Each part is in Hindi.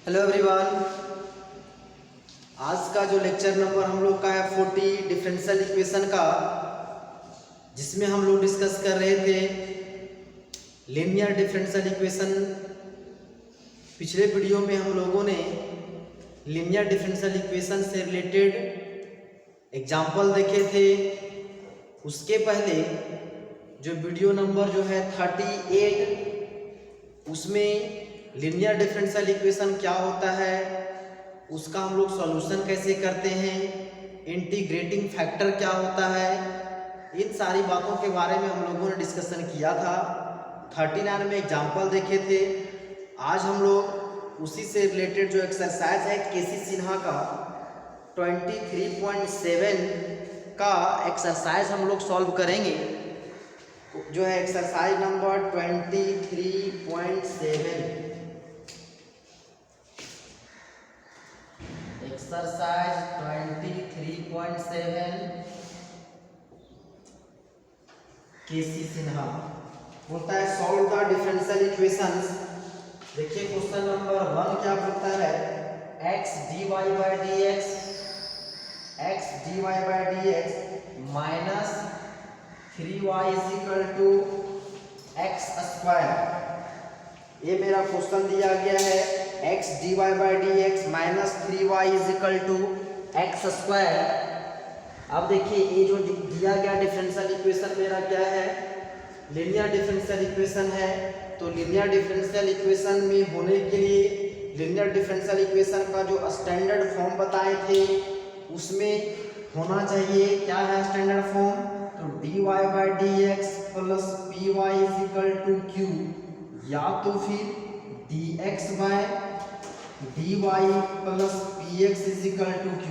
Hello everyone. आज का जो लेक्चर नंबर हम लोग का है 40 डिफरेंशियल इक्वेशन का, जिसमें हम लोग डिस्कस कर रहे थे लीनियर डिफरेंशियल इक्वेशन। पिछले वीडियो में हम लोगों ने लीनियर डिफरेंशियल इक्वेशन से रिलेटेड एग्जाम्पल देखे थे। उसके पहले जो वीडियो नंबर जो है 38, उसमें लीनियर डिफरेंशियल इक्वेशन क्या होता है, उसका हम लोग सॉल्यूशन कैसे करते हैं, इंटीग्रेटिंग फैक्टर क्या होता है, इन सारी बातों के बारे में हम लोगों ने डिस्कशन किया था। 39 में एग्जाम्पल देखे थे। आज हम लोग उसी से रिलेटेड जो एक्सरसाइज है केसी सिन्हा का 23.7 का एक्सरसाइज हम लोग सॉल्व करेंगे, जो है exercise number 23.7। Exercise 23.7 K C Sinha बोलता है सॉल्व द डिफरेंशियल इक्वेशंस। देखिए क्वेश्चन नंबर 1 क्या बोलता है, x dy by dx minus 3y is equal to x square. ये मेरा क्वेश्चन दिया गया है, x dy by dx minus 3y is equal to x square. अब देखिए ये जो दिया गया डिफरेंशियल इक्वेशन मेरा क्या है, लीनियर डिफरेंशियल इक्वेशन है। तो लीनियर डिफरेंशियल इक्वेशन में होने के लिए लीनियर डिफरेंशियल इक्वेशन का जो स्टैंडर्ड फॉर्म बताए थे उसमें होना चाहिए, क्या है स्टैंडर्ड फॉर्म, तो dy by dx plus py is equal to q, या तो फिर dx by dy plus px is equal to q।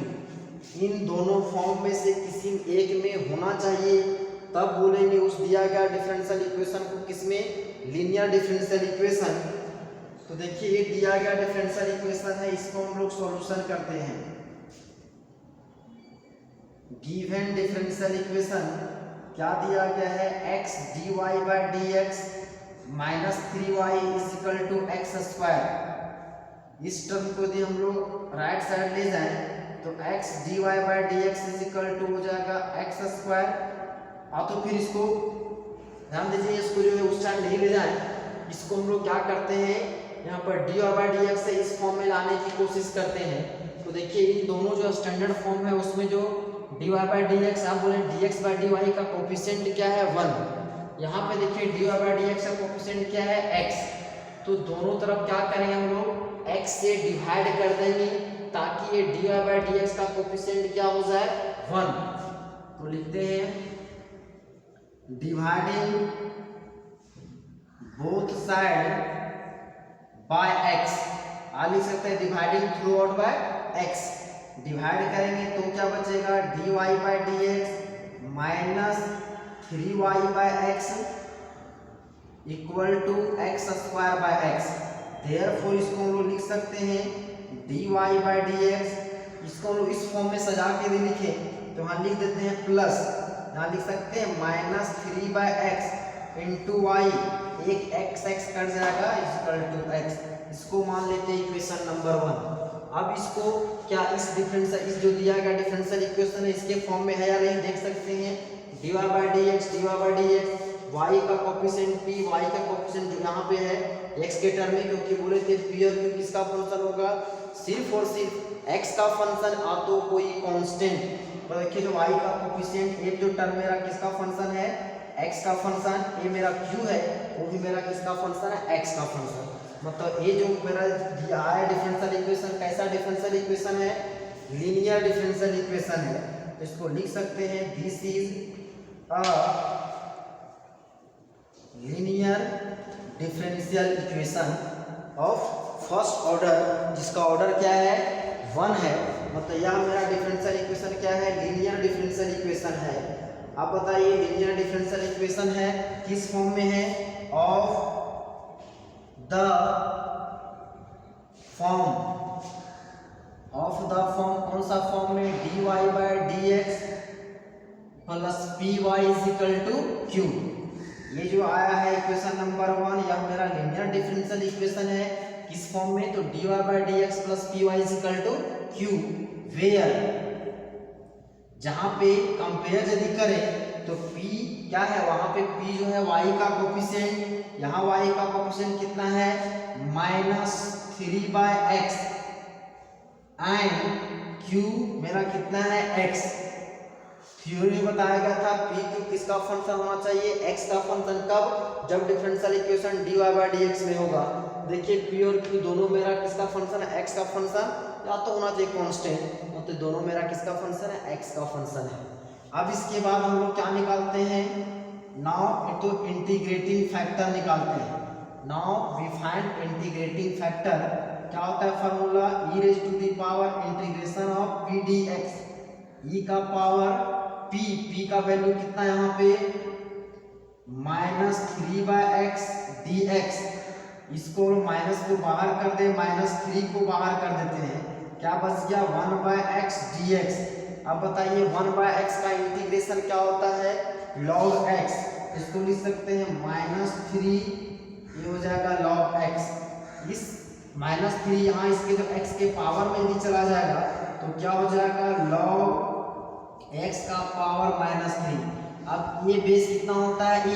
इन दोनों फॉर्म में से किसी एक में होना चाहिए, तब बोलेंगे उस दिया गया डिफरेंशियल इक्वेशन को किसमें, लीनियर डिफरेंशियल इक्वेशन। तो देखिए ये दिया गया डिफरेंशियल इक्वेशन है, इसको हम लोग सॉल्यूशन करते हैं। गिवन डिफरेंशियल इक्वेशन क्या दिया गया है, x dy by dx minus 3y is equal to x square. इस टर्म को यदि हम लोग राइट साइड ले जाएं तो x dy by dx is equal to हो जाएगा एक्स स्क्वायर। तो फिर इसको ध्यान दीजिए, इसको जो है उस साइड नहीं ले जाएं, इसको हम लोग क्या करते हैं, यहाँ पर dy by dx से इस फॉर्म में लाने की कोशिश करते हैं। तो देखिए इन दोनों जो स्टैंडर्ड फॉर्म है उसमें जो dy by dx, आप बोले dx by dy का कोफिशिएंट क्या है 1। यहाँ पे देखिए dy by dx का कोफिशिएंट क्या है x। तो दोनों तरफ क्या करेंगे हम लोग, x से डिवाइड कर देंगे ताकि ये dy by dx का कोफिशिएंट क्या हो जाए 1। तो लिखते हैं dividing both side by x, लिख सकते हैं dividing throughout by x। Divide करेंगे तो क्या बचेगा, dy by dx minus 3y by x equal to x square by x। Therefore इसको हम लोग लिख सकते हैं dy by dx, इसको हम लोग इस फॉर्म में सजा के भी लिखें तो यहाँ लिख देते हैं प्लस, यहाँ लिख सकते हैं minus 3 by x into y, एक x कट जाएगा इक्वल टू x। इसको मान लेते हैं इक्वेशन नंबर 1। अब इसको क्या इस डिफरेंशियल, इस जो दिया गया डिफरेंशियल इक्वेशन है इसके फॉर्म में है या नहीं देख सकते हैं। dy by dx y का कोफिशिएंट p, y का कोफिशिएंट जो यहाँ पे है x के टर्म में, क्योंकि बोले थे p और q किसका फंक्शन होगा, सिर्फ और सिर्फ x का फंक्शन, तो कोई कांस्टेंट। तो देखिए जो y का कोफिशिएंट, एक जो टर्म मेरा किसका फंक्शन है, x का फंक्शन, ये मेरा q है, वो भी मेरा किसका फंक्शन है, x का फंक्शन। मतलब ये जो मेरा दिया है डिफरेंशियल इक्वेशन, कैसा डिफरेंशियल इक्वेशन है, लीनियर डिफरेंशियल इक्वेशन है। तो इसको लिख सकते हैं this is a linear differential equation of first order, जिसका ऑर्डर क्या है 1 है। मतलब यह मेरा डिफरेंशियल इक्वेशन क्या है, लीनियर डिफरेंशियल इक्वेशन है। आप बताइए लीनियर डिफरेंशियल इक्वेशन है किस फॉर्म में है, ऑफ द फॉर्म, कौन सा फॉर्म में, dy by dx plus py is equal to q। ये जो आया है इक्वेशन नंबर 1, यह मेरा लीनियर डिफरेंशियल इक्वेशन है किस फॉर्म में, तो dy by d x plus p y is equal to q, where जहां पे कंपेयर यदि करें तो p क्या है, वहां पे p जो है y का कोफिशिएंट, यहाँ y का कोफिशिएंट कितना है -3/x एंड q मेरा कितना है x। थ्योरी में बताया गया था p q किसका फंक्शन होना चाहिए, x का फंक्शन। कब, जब differential equation dy by dx में होगा। देखिए p और q दोनों मेरा किसका फंक्शन है, x का फंक्शन, या तो होना चाहिए कांस्टेंट, तो दोनों मेरा किसका फंक्शन है, x का फंक्शन है। अब इसके बाद हम लोग क्या निकालते हैं, नाउ तो इंटीग्रेटिंग फैक्टर निकालते हैं। Now we find integrating factor, क्या होता है formula, e raise to the power integration of p dx, e का पावर p का वैल्यू कितना यहाँ पे -3/x dx, इसको माइनस को बाहर कर दे, -3 को बाहर कर देते हैं, क्या बच गया 1/x dx। अब बताइए 1/x का इंटीग्रेशन क्या होता है, log x, इसको लिख सकते हैं -3, ये हो जाएगा log x। इस -3 यहाँ इसके जब x के पावर में भी चला जाएगा तो क्या हो जाएगा log x का पावर -3। अब ये बेस कितना होता है e,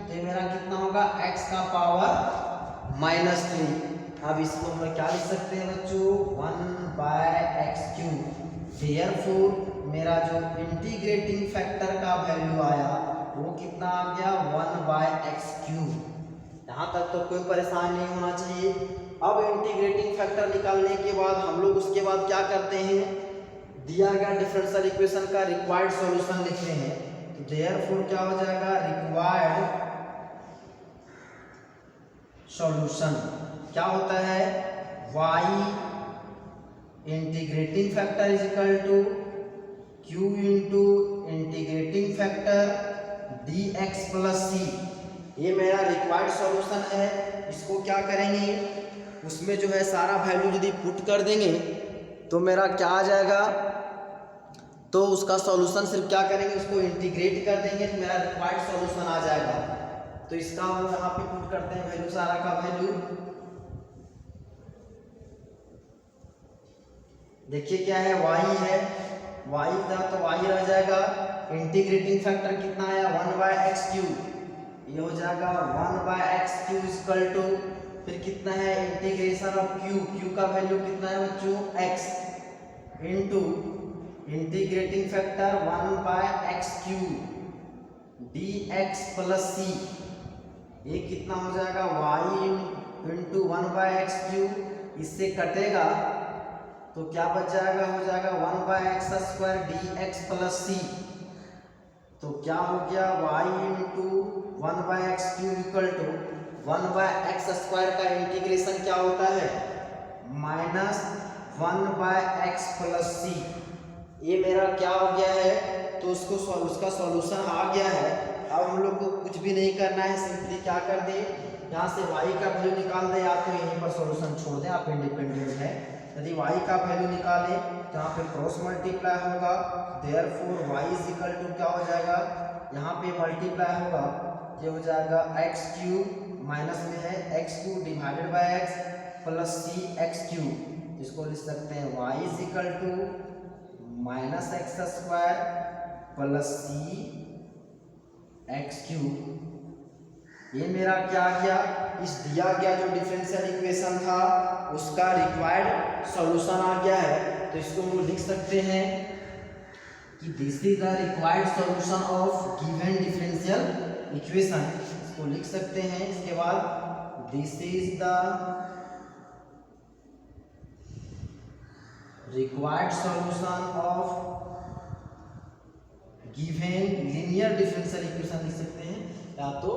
तो ये मेरा कितना होगा x का पावर -3। अब इसको हम क्या लिख सकते हैं बच्चों 1/x³। देयरफॉर मेरा जो इंटीग्रेटिंग फैक्टर का वैल्यू आया वो कितना आ गया 1/x³। यहाँ तक तो कोई परेशानी नहीं होना चाहिए। अब इंटीग्रेटिंग फैक्टर निकालने के बाद हम लोग उसके बाद क्या करते हैं, दिया गया डिफरेंशियल इक्वेशन का रिक्वायर्ड सॉल्यूशन लिखते हैं। तो देयरफॉर क्या हो जाएगा रिक्वायर्ड सॉल्यूशन क्या होता है, y integrating factor is equal to q into integrating factor dx plus c। ये मेरा रिक्वायर्ड सॉल्यूशन है। इसको क्या करेंगे, उसमें जो है सारा वैल्यू यदि पुट कर देंगे तो मेरा क्या आ जाएगा, तो उसका सॉल्यूशन सिर्फ क्या करेंगे, उसको इंटीग्रेट कर देंगे तो मेरा रिक्वायर्ड सॉल्यूशन आ जाएगा। तो इसका हम यहाँ पे पुट करते हैं वैल्यू, सारा का वैल्यू देखिए क्या है, y है, y था तो y रह जाएगा। इंटीग्रेटिंग फैक्टर कितना आया 1/x³, ये हो जाएगा 1/x³ इक्वल टू फिर कितना है इंटीग्रेशन ऑफ q का वैल्यू कितना है बच्चों x into integrating factor 1/x³ dx plus c, ये कितना हो जाएगा y इंटू 1/x³, इससे कटेगा तो क्या बच जाएगा, हो जाएगा 1/x² dx प्लस c। तो क्या हो गया y into 1/x³ equal to 1/x² का इंटीग्रेशन क्या होता है -1/x प्लस c। ये मेरा क्या हो गया है, तो उसका सॉल्यूशन आ गया है। अब हम लोग को कुछ भी नहीं करना है, सिंपली क्या कर दे, यहाँ से y का वैल्यू निकाल दे, या तो यहीं पर सॉल्यूशन छोड़ दें, आप इंडिपेंडेंट है। यदि y का वैल्यू निकाले तो यहाँ पे क्रॉस मल्टीप्लाई होगा, therefore y is equal to क्या हो जाएगा, यहाँ पे मल्टीप्लाई होगा, ये हो जाएगा x³ माइनस में है x² divided by x plus c x³। इसको लिख सकते हैं y is equal to -x² plus c x³। ये मेरा क्या आ गया, इस दिया गया जो डिफरेंशियल इक्वेशन था उसका रिक्वायर्ड सॉल्यूशन आ गया है। तो इसको हम लिख सकते हैं कि this is the required solution of given differential equation, इसको लिख सकते हैं। इसके बाद this is the required solution of given linear differential equation लिख सकते हैं, या तो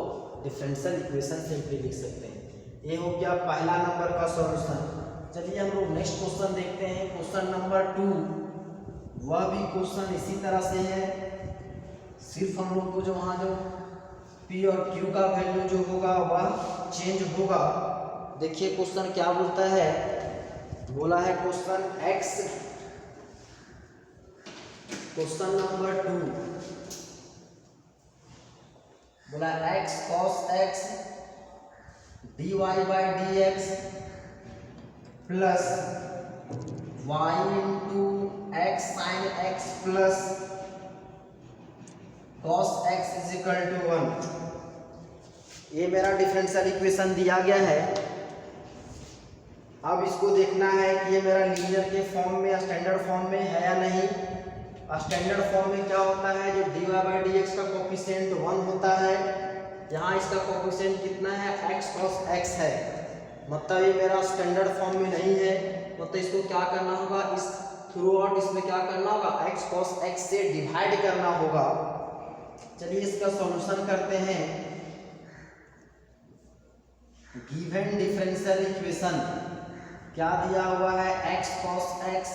डिफरेंशियल इक्वेशन सिंपली लिख सकते हैं। ये हो गया पहला नंबर का सॉल्यूशन। चलिए हम लोग नेक्स्ट क्वेश्चन देखते हैं, क्वेश्चन नंबर 2। वह भी क्वेश्चन इसी तरह से है, सिर्फ हम लोग को जो वहाँ जो p और q का वैल्यू जो होगा वह चेंज होगा। देखिए क्वेश्चन क्या बोलता है, बोला है क्वेश्चन नंबर 2 बोला x cos x dy by dx plus y into x sine x plus cos x is equal to 1। ये मेरा डिफरेंशियल इक्वेशन दिया गया है। अब इसको देखना है कि ये मेरा लीनियर के फॉर्म में, स्टैंडर्ड फॉर्म में है या नहीं। स्टैंडर्ड फॉर्म में क्या होता है, जो dy बाई डी एक्स का कोफिशिएंट 1 होता है, यहाँ इसका कोफिशिएंट कितना है, x cos x है। मतलब ये मेरा स्टैंडर्ड फॉर्म में नहीं है, मतलब इसको क्या करना होगा, इस थ्रू आउट इसमें क्या करना होगा, x cos x से डिवाइड करना होगा। चलिए इसका सॉल्यूशन करते हैं। गिवन डिफरेंशियल इक्वेशन क्या दिया हुआ है, x cos x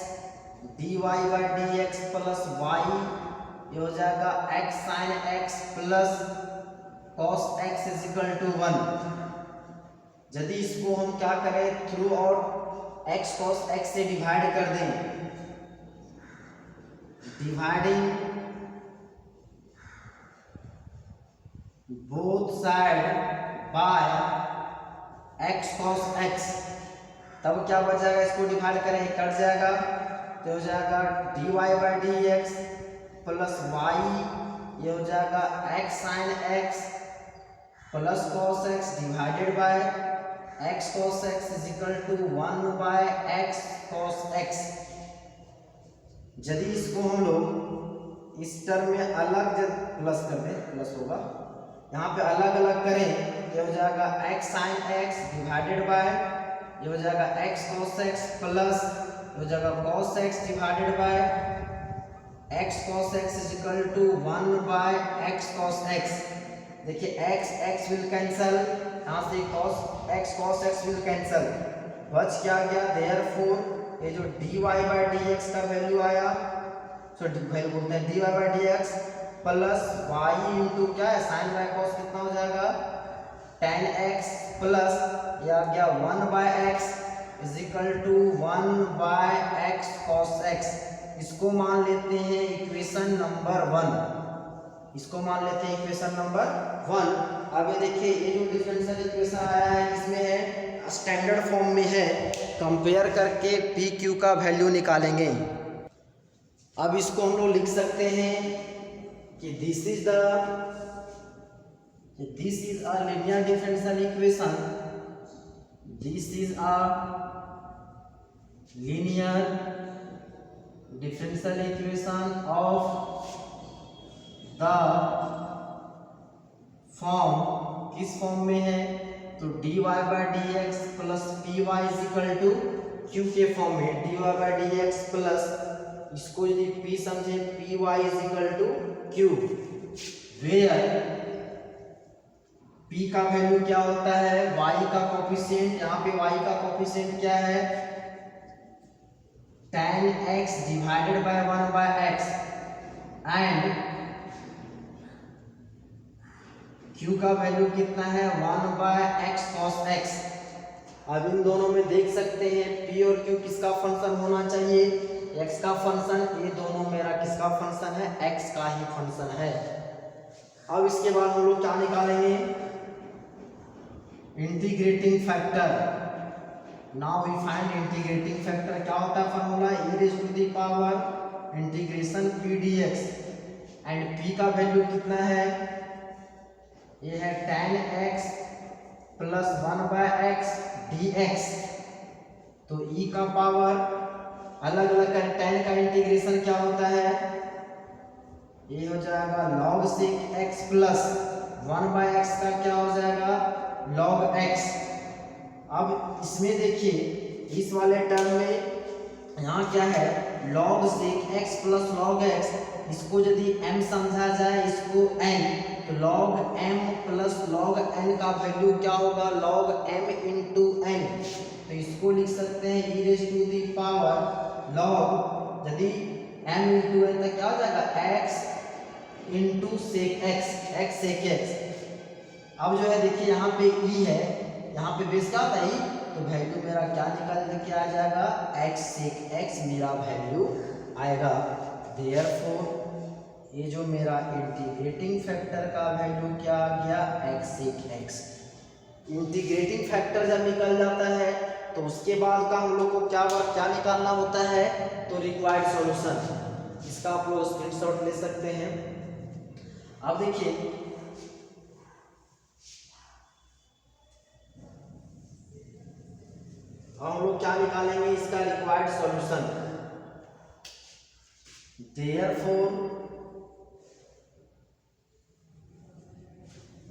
dy by d x plus y, ये हो जाएगा x sin x plus cos x is equal to 1। यदि इसको हम क्या करें, throughout x cos x से डिवाइड कर दें, dividing both side by x cos x, तब क्या बच जाएगा, इसको डिवाइड करें कट जाएगा, तो हो जाएगा dy by d x plus y, ये हो जाएगा x sin x plus cos x divided by x cos x is equal to 1 by x cos x। यदि इसको हम लोग इस टर्म में अलग प्लस कर दें, प्लस होगा यहाँ पे अलग अलग करें, ये हो जाएगा x sin x divided bye, ये हो जाएगा x cos x प्लस, हो जाएगा cos x divided by x cos x is equal to 1 by x cos x। देखिए x विल कैंसल, यहाँ से x cos x will cancel, बच क्या गया, देयरफॉर ये जो dy बाई डी एक्स का वैल्यू आया, वैल्यू बोलते हैं dy by d x plus y into क्या है, साइन बाय कॉस कितना हो जाएगा, tan x प्लस ये आ गया 1 by x is equal to 1 by x cos x। इसको मान लेते हैं इक्वेशन नंबर 1, इसको मान लेते हैं इक्वेशन नंबर 1। अब ये देखिए ये जो डिफरेंशियल इक्वेशन आया है इसमें है स्टैंडर्ड फॉर्म में है, कंपेयर करके पी क्यू का वैल्यू निकालेंगे। अब इसको हम लोग लिख सकते हैं कि this is a linear differential equation, this is a linear differential equation of the form, किस फॉर्म में है, तो dy by d x plus p y is equal to q के फॉर्म में, dy by d x plus, इसको यदि p समझे, p y is equal to q, where p का वैल्यू क्या होता है, y का कोफिशिएंट, यहाँ पे y का कोफिशिएंट क्या है, tan x divided by 1 by x, and q का वैल्यू कितना है, 1 बाय x cos x। अब इन दोनों में देख सकते हैं p और q किसका फंक्शन होना चाहिए, x का फंक्शन, ये दोनों मेरा किसका फंक्शन है, x का ही फंक्शन है। अब इसके बाद हम लोग क्या निकालेंगे, integrating factor. Now we find integrating factor, क्या होता है formula, e raise to the power integration p dx, and p का वैल्यू कितना है, ये है tan x plus 1 by x dx, तो e का पावर अलग अलग कर, tan का इंटीग्रेशन क्या होता है, ये हो जाएगा log sec x plus 1 by x का क्या हो जाएगा, log x। अब इसमें देखिए इस वाले टर्म में यहाँ क्या है, log sec x plus log x, इसको यदि m समझा जाए, इसको n, तो log m plus log n का वैल्यू क्या होगा, log m इंटू n, तो इसको लिख सकते हैं e raise to the power log, यदि m इंटू n तक क्या हो जाएगा, x into sec x, x सेक x। अब जो है देखिए यहाँ पे e है, यहाँ पे बेस क्या होता है e, तो वैल्यू मेरा क्या निकल के आ जाएगा, x सेक x मेरा वैल्यू आएगा। देयरफॉर ये जो मेरा इंटीग्रेटिंग फैक्टर का वैल्यू क्या आ गया, x सेक x। इंटीग्रेटिंग फैक्टर जब निकल जाता है तो उसके बाद का हम लोग को क्या निकालना होता है, तो रिक्वायर्ड सॉल्यूशन। इसका आप लोग स्क्रीनशॉट ले सकते हैं। अब देखिए हम लोग क्या निकालेंगे, इसका required solution. Therefore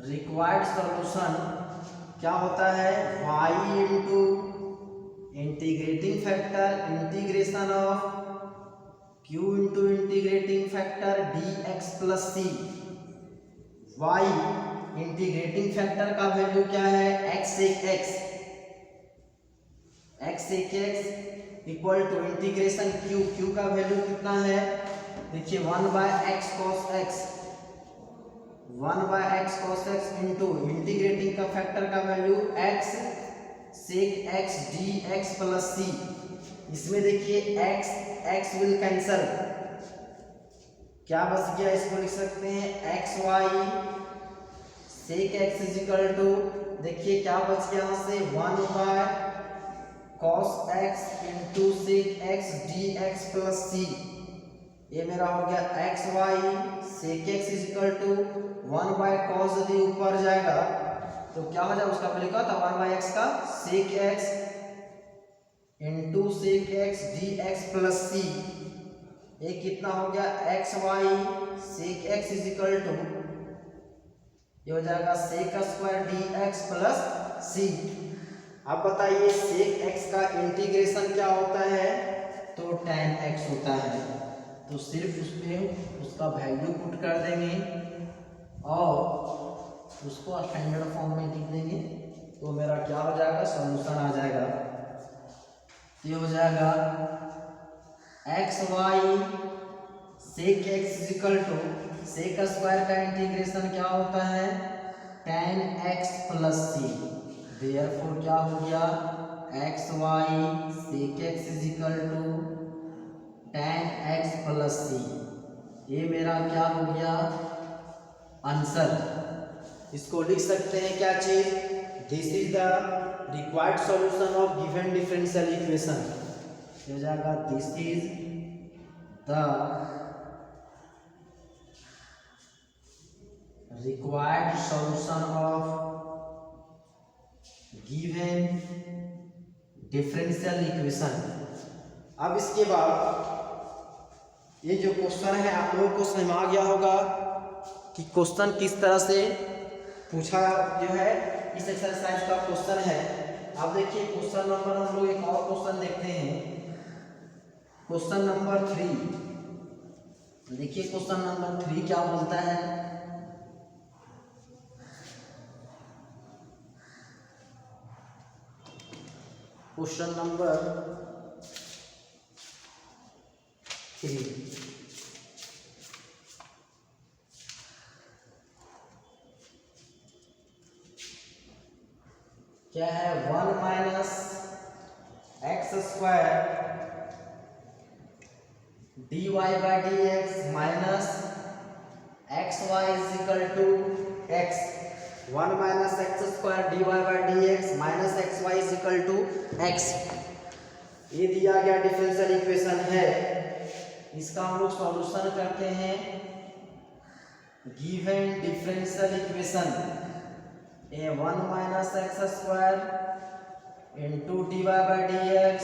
required solution क्या होता है, y into integrating factor integration of q into integrating factor dx plus c। y integrating factor का वैल्यू क्या है, x एक x equal to integration q का वैल्यू कितना है, देखिए 1/x cos x 1/x cos x into integrating का फैक्टर का value x sec x dx plus c। इसमें देखिए x विल कैंसल, क्या बच गया, इसको लिख सकते हैं xy sec x is equal to, देखिए क्या बच गया यहाँ से 1/cos x into sec x dx plus c। ये मेरा हो गया xy sec x is equal to 1/cos, यदि ऊपर जाएगा तो क्या हो जाएगा, उसका लिखा था 1/x का sec x into sec x dx plus c। ये कितना हो गया, xy sec x is equal to, ये हो जाएगा sec square dx plus c। अब बताइए sec x का इंटीग्रेशन क्या होता है, तो tan x होता है। तो सिर्फ उसमें उसका वैल्यू पुट कर देंगे और उसको स्टैंडर्ड फॉर्म में लिख देंगे, तो मेरा क्या हो जाएगा, सॉल्यूशन आ जाएगा। ये हो जाएगा xy sec x is equal to, sec square का इंटीग्रेशन क्या होता है, tan x plus c। Therefore क्या हो गया, xy sec x is equal to tan x plus c। ये मेरा क्या हो गया आंसर। इसको लिख सकते हैं क्या चीज, this is the required solution of given differential equation. हो जाएगा this is the required solution of given differential equation. अब इसके बाद ये जो क्वेश्चन है आप लोगों को समझ आ गया होगा कि क्वेश्चन किस तरह से पूछा जो है, इस एक्सरसाइज का क्वेश्चन है। अब देखिए क्वेश्चन नंबर, हम लोग एक और क्वेश्चन देखते हैं, क्वेश्चन नंबर 3। देखिए क्वेश्चन नंबर 3 क्या बोलता है, क्वेश्चन नंबर 3 क्या है, 1 - x square dy by dx minus xy is equal to x। 1 - x square dy by dx minus xy is equal to x। ये दिया गया डिफरेंशियल इक्वेशन है, इसका हम लोग सॉल्यूशन करते हैं। Given differential equation a 1 - x square into dy by dx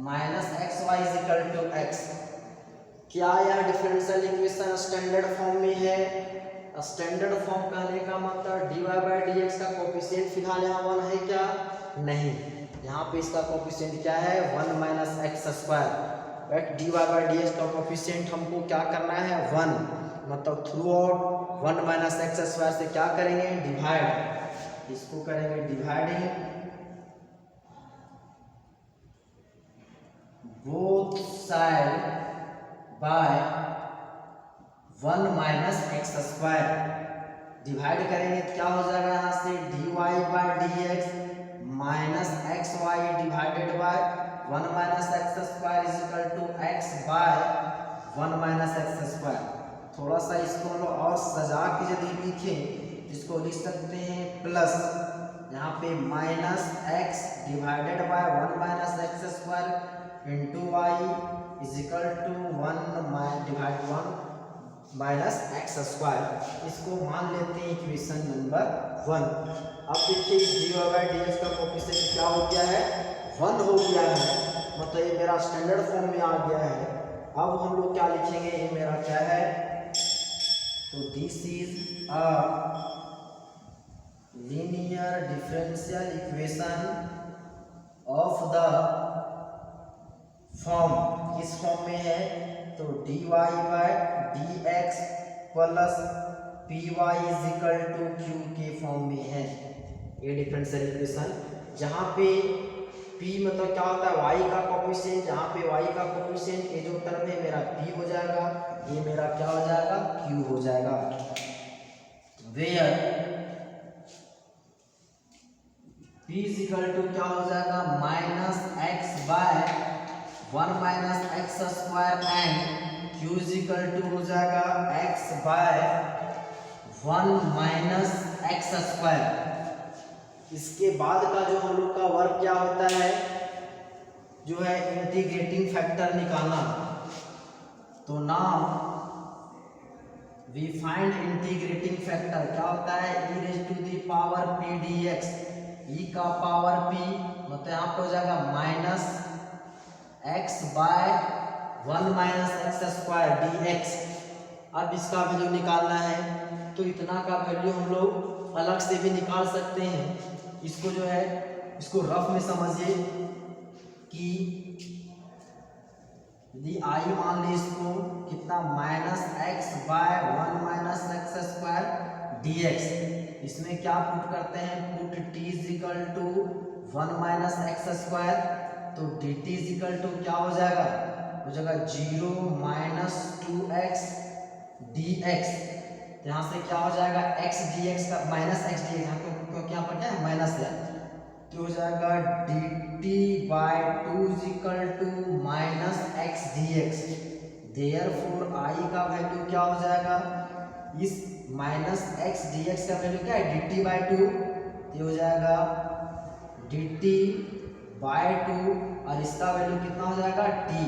minus xy is equal to x। क्या यह डिफरेंशियल इक्वेशन स्टैंडर्ड फॉर्म में है? स्टैंडर्ड फॉर्म कहने का मतलब dy बाई dx का कोफिशिएंट फिलहाल यहाँ 1 है क्या? नहीं, यहाँ पे इसका कोफिशिएंट क्या है, 1 - x square. dy by dx का कोफिशिएंट हमको क्या करना है, 1, मतलब थ्रू आउट 1 - x स्क्वायर से क्या करेंगे, डिवाइड। इसको करेंगे dividing both side by 1 - x square. Divide करेंगे क्या हो जाएगा, यहाँ से dy by dx minus xy divided by 1 - x square is equal to x by 1 - x square. थोड़ा सा इसको हम लोग और सजा के यदि लिखें, इसको लिख सकते हैं प्लस यहाँ पे minus x divided by 1 minus x square into y is equal to 1 divide 1 minus x square. इसको मान लेते हैं इक्वेशन नंबर 1। अब देखिए इस dy बाई डी एक्स का कोफिशिएंट क्या हो गया है, 1 हो गया है, मतलब ये मेरा स्टैंडर्ड फॉर्म में आ गया है। अब हम लोग क्या लिखेंगे, ये मेरा क्या है, तो this is a linear differential equation of the form, किस फॉर्म में है, तो dy by dx plus py is equal to q के फॉर्म में है। ये डिफरेंशियल इक्वेशन जहाँ पे p मतलब क्या होता है, y का कोफिशिएंट, जहाँ पे y का कोफिशिएंट ये जो टर्म है मेरा p हो जाएगा, ये मेरा क्या हो जाएगा, q हो जाएगा। Where p is equal to क्या हो जाएगा, minus x by 1 minus x square and q is equal to हो जाएगा x by 1 minus x square. इसके बाद का जो हम लोग का वर्क क्या होता है, जो है इंटीग्रेटिंग फैक्टर निकालना। तो now we find integrating factor क्या होता है, e raise to the power p dx, e का पावर p मतलब यहाँ पे हो जाएगा minus x by 1 minus x square dx। अब इसका वैल्यू निकालना है, तो इतना का वैल्यू हम लोग अलग से भी निकाल सकते हैं। इसको जो है, इसको रफ में समझिए कि यदि आई मान ली इसको कितना, minus x by 1 minus x square dx, इसमें क्या पुट करते हैं, put t is equal to 1 minus x square, तो dt इज इक्वल टू क्या हो जाएगा, 0 माइनस 2x dx। यहाँ से क्या हो जाएगा, x dx का माइनस x dx, क्योंकि यहाँ पर क्या है माइनस है, तो हो जाएगा dt by 2 is equal to minus x dx। Therefore i का वैल्यू क्या हो जाएगा, इस माइनस x dx का वैल्यू क्या है, dt बाय 2, ये हो जाएगा dt बाय 2 और इसका वैल्यू कितना हो जाएगा t,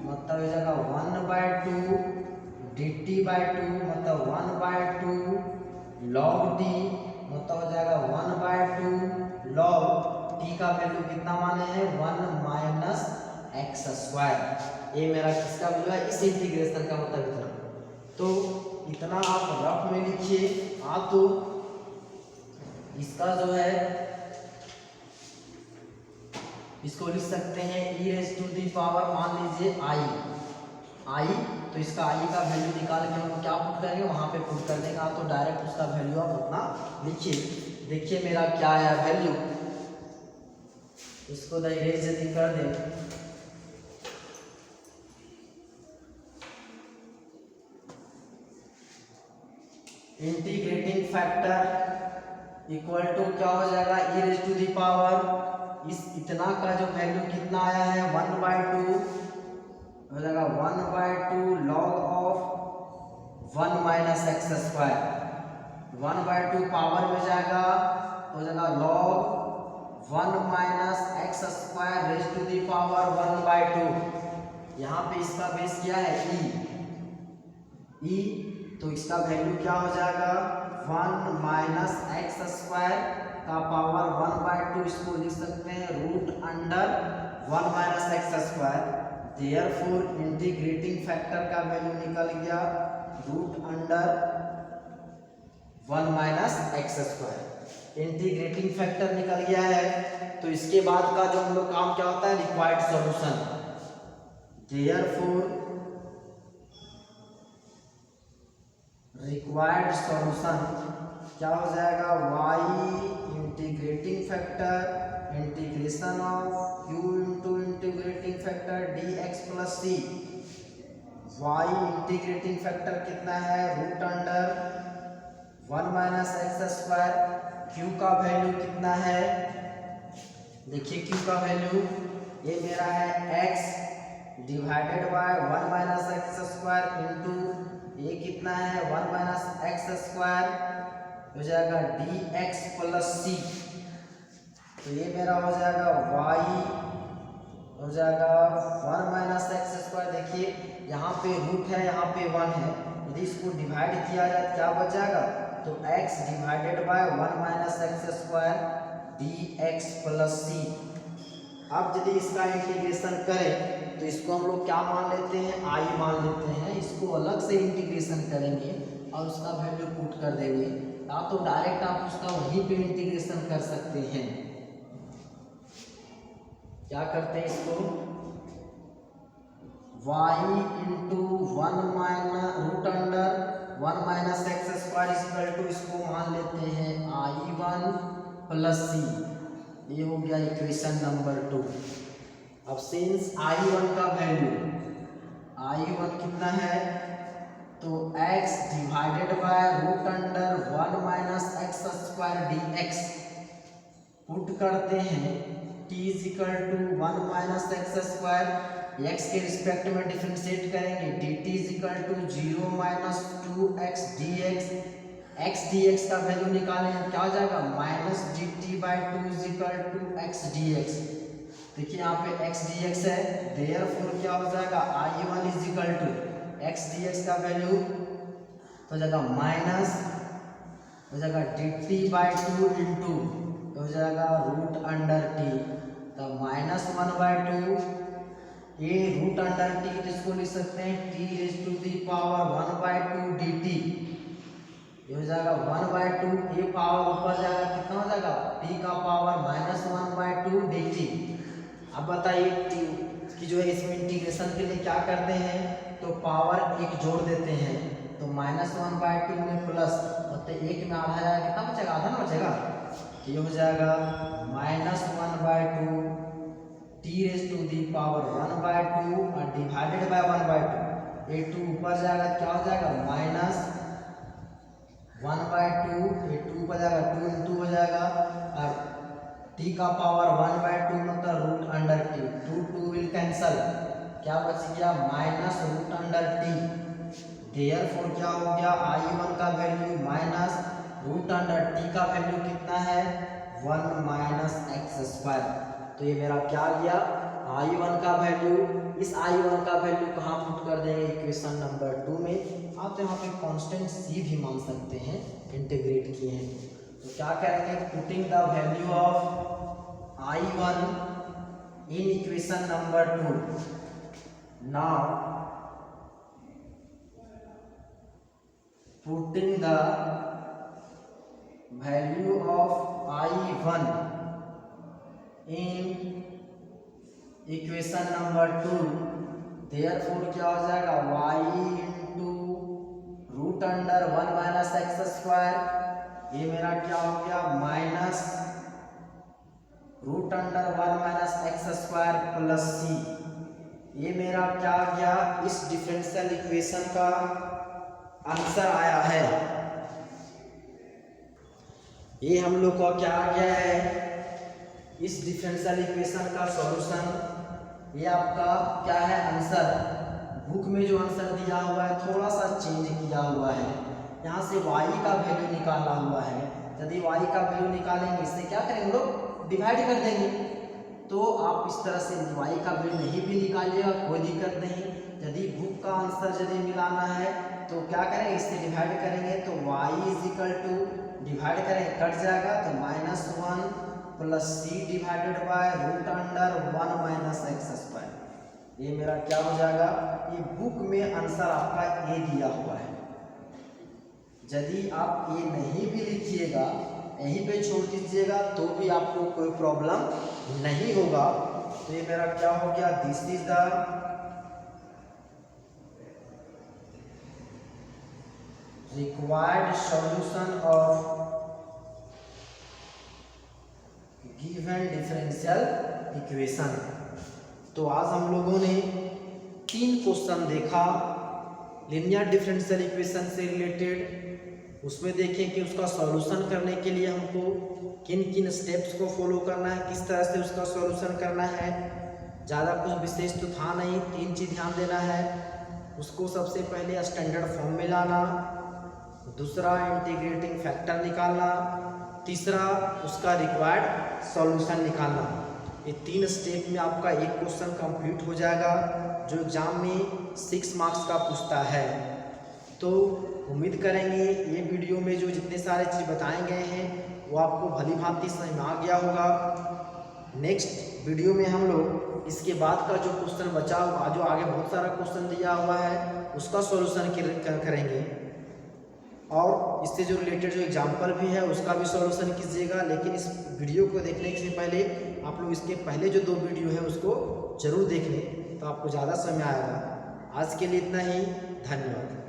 मतलब हो जाएगा 1 बाय 2 dt बाय 2 मतलब 1 बाय 2 log t, मतलब हो जाएगा 1 बाय 2 log t का वैल्यू कितना माने हैं, 1 माइनस एक्स स्क्वायर। ये मेरा किसका वैल्यू है, इस इंटीग्रेशन का मतलब इतना। तो इतना आप रफ में लिखिए। हाँ, तो इसका जो है, इसको लिख सकते हैं e raise to the power, मान लीजिए i, तो इसका i का वैल्यू निकाल के हम क्या पुट करेंगे, वहां पे पुट कर देंगे। तो डायरेक्ट उसका वैल्यू आप उतना लिखिए। देखिए मेरा क्या है वैल्यू, इसको इरेज यदि कर दें, इंटीग्रेटिंग फैक्टर इक्वल टू क्या हो जाएगा, e raise to the power, इस इतना का जो वैल्यू कितना आया है 1 बाय 2 हो जाएगा 1 by 2 log of 1 minus x square, 1 by 2 power में जाएगा, हो जाएगा log 1 minus x square raise to the power 1 by 2। यहाँ पे इसका बेस क्या है, e, तो इसका वैल्यू क्या हो जाएगा, 1 माइनस एक्स स्क्वायर का पावर 1 बाय 2, इसको लिख सकते हैं root under 1 minus x square. Therefore integrating factor का वैल्यू निकल गया root under 1 minus x square. Integrating factor निकल गया है, तो इसके बाद का जो हम लोग काम क्या होता है, required solution. Therefore required solution क्या हो जाएगा, y integrating factor integration of q into integrating factor dx plus c। y integrating factor कितना है, root under 1 minus x square. q का वैल्यू कितना है, देखिए q का वैल्यू ये मेरा है x divided by 1 minus x square into ये कितना है 1 माइनस एक्स स्क्वायर, हो जाएगा dx प्लस c। तो ये मेरा हो जाएगा y हो जाएगा 1 माइनस एक्स स्क्वायर। देखिए यहाँ पे रूट है, यहाँ पे 1 है, यदि इसको डिवाइड किया जाए क्या बच जाएगा, तो x divided by 1 minus x square dx plus c। अब यदि इसका इंटीग्रेशन करें तो इसको हम लोग क्या मान लेते हैं, i मान लेते हैं। इसको अलग से इंटीग्रेशन करेंगे और उसका वैल्यू पुट कर देंगे, या तो डायरेक्ट आप उसका वहीं पे इंटीग्रेशन कर सकते हैं। क्या करते हैं इसको, y into 1 minus root under 1 minus x square equal to इसको मान लेते हैं i1 प्लस c। ये हो गया इक्वेशन नंबर 2। अब सिंस i1 का वैल्यू i1 कितना है, तो x divided by root under 1 minus x square dx put करते हैं t is equal to 1 minus x square, x के रिस्पेक्ट में डिफरेंशिएट करेंगे dt is equal to 0 minus 2x dx। x dx का वैल्यू निकालें क्या हो जाएगा, minus dt by 2 is equal to x dx। देखिए यहाँ पे x dx है, देयरफॉर क्या हो जाएगा i1 is equal to x dx का वैल्यू हो जाएगा माइनस हो जाएगा dt बाई 2 इंटू हो जाएगा रूट अंडर t, तो माइनस 1 बाई 2 ये रूट अंडर t, तो इसको लिख सकते हैं t raise to the power 1 by 2 dt। ये हो जाएगा 1 बाई 2, ये पावर ऊपर जाएगा कितना हो जाएगा t का पावर माइनस 1 बाई 2 dt। अब बताइए t की जो है इसमें इंटीग्रेशन के लिए क्या करते हैं, तो पावर एक जोड़ देते हैं, तो माइनस 1 बाई 2 में प्लस तो 1 में आधा जाएगा, कितना बचेगा, आधा ना बचेगा। ये हो जाएगा minus 1 by 2 t raise to the power 1 by 2 और डिवाइडेड बाय 1 बाई 2, ये 2 ऊपर जाएगा क्या हो जाएगा माइनस 1 बाई 2, ये 2 ऊपर जाएगा 2 इंटू हो जाएगा और t का पावर 1 बाई 2 मतलब root under t, 2 will cancel, क्या बच गया minus root under t। Therefore क्या हो गया i1 का value minus root under t का वैल्यू कितना है 1 माइनस एक्स स्क्वायर। तो ये मेरा क्या गया i1 का वैल्यू, इस i1 का वैल्यू कहाँ पुट कर देंगे इक्वेशन नंबर 2 में। आप तो यहाँ पे कांस्टेंट c भी मान सकते हैं, इंटीग्रेट किए हैं, तो क्या करेंगे putting the value of i1 in equation number 2। Now putting the value of i1 in equation number 2, therefore क्या हो जाएगा y into root under 1 minus x square, ये मेरा क्या हो गया minus root under 1 minus x square plus c। ये मेरा क्या आ गया, इस डिफरेंशियल इक्वेशन का आंसर आया है। ये हम लोग का क्या आ गया है, इस डिफरेंशियल इक्वेशन का सॉल्यूशन, ये आपका क्या है आंसर। बुक में जो आंसर दिया हुआ है थोड़ा सा चेंज किया हुआ है, यहाँ से y का वैल्यू निकाला हुआ है। यदि y का वैल्यू निकालेंगे इससे क्या करेंगे लोग डिवाइड कर देंगे, तो आप इस तरह से y का वैल्यू नहीं भी निकालिएगा कोई दिक्कत नहीं। यदि बुक का आंसर यदि मिलाना है तो क्या करेंगे इससे डिवाइड करेंगे, तो y is equal to divide करेंगे कट जाएगा तो minus 1 plus c divided by root under 1 minus x square. ये मेरा क्या हो जाएगा, ये बुक में आंसर आपका ए दिया हुआ है। यदि आप ये नहीं भी लिखिएगा यहीं पे छोड़ दीजिएगा तो भी आपको कोई प्रॉब्लम नहीं होगा। तो ये मेरा क्या हो गया, this is the required solution of given differential equation. तो आज हम लोगों ने 3 क्वेश्चन देखा लीनियर डिफरेंशियल इक्वेशन से रिलेटेड। उसमें देखें कि उसका सॉल्यूशन करने के लिए हमको किन किन स्टेप्स को फॉलो करना है, किस तरह से उसका सॉल्यूशन करना है। ज़्यादा कुछ विशेष तो था नहीं, 3 चीज़ ध्यान देना है। उसको सबसे पहले स्टैंडर्ड फॉर्म में लाना, दूसरा इंटीग्रेटिंग फैक्टर निकालना, तीसरा उसका रिक्वायर्ड सॉल्यूशन निकालना। ये 3 स्टेप में आपका एक क्वेश्चन कंप्लीट हो जाएगा जो एग्जाम में 6 मार्क्स का पूछता है। तो उम्मीद करेंगे ये वीडियो में जो जितने सारे चीज़ बताए गए हैं वो आपको भली भांति समझ में आ गया होगा। नेक्स्ट वीडियो में हम लोग इसके बाद का जो क्वेश्चन बचा हुआ, जो आगे बहुत सारा क्वेश्चन दिया हुआ है, उसका सॉल्यूशन करेंगे और इससे जो रिलेटेड जो एग्जाम्पल भी है उसका भी सॉल्यूशन कीजिएगा। लेकिन इस वीडियो को देखने से पहले आप लोग इसके पहले जो 2 वीडियो है उसको जरूर देख लें, तो आपको ज़्यादा समझ आएगा। आज के लिए इतना ही, धन्यवाद।